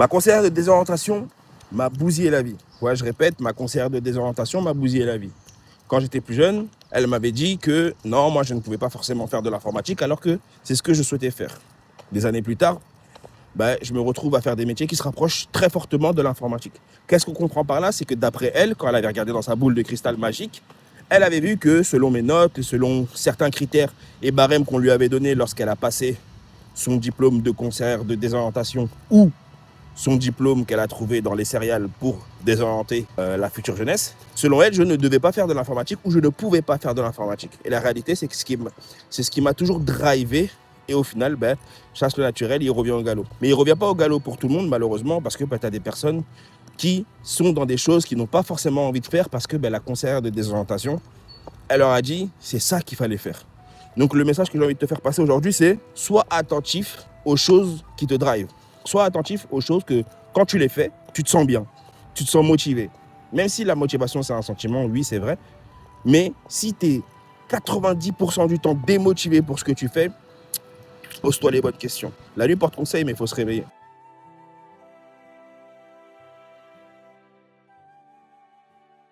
Ma conseillère de désorientation m'a bousillé la vie. Ouais, je répète, ma conseillère de désorientation m'a bousillé la vie. Quand j'étais plus jeune, elle m'avait dit que non, moi je ne pouvais pas forcément faire de l'informatique alors que c'est ce que je souhaitais faire. Des années plus tard, je me retrouve à faire des métiers qui se rapprochent très fortement de l'informatique. Qu'est-ce qu'on comprend par là? C'est que d'après elle, quand elle avait regardé dans sa boule de cristal magique, elle avait vu que selon mes notes et selon certains critères et barèmes qu'on lui avait donnés lorsqu'elle a passé son diplôme de conseillère de désorientation ou son diplôme qu'elle a trouvé dans les céréales pour désorienter la future jeunesse. Selon elle, je ne devais pas faire de l'informatique ou je ne pouvais pas faire de l'informatique. Et la réalité, c'est que c'est ce qui m'a toujours drivé. Et au final, chasse le naturel, il revient au galop. Mais il ne revient pas au galop pour tout le monde, malheureusement, parce que tu as des personnes qui sont dans des choses qu'ils n'ont pas forcément envie de faire parce que la conseillère de désorientation, elle leur a dit, c'est ça qu'il fallait faire. Donc le message que j'ai envie de te faire passer aujourd'hui, c'est sois attentif aux choses qui te drivent. Sois attentif aux choses que, quand tu les fais, tu te sens bien, tu te sens motivé. Même si la motivation, c'est un sentiment, oui, c'est vrai. Mais si tu es 90% du temps démotivé pour ce que tu fais, pose-toi les bonnes questions. La nuit porte conseil, mais il faut se réveiller.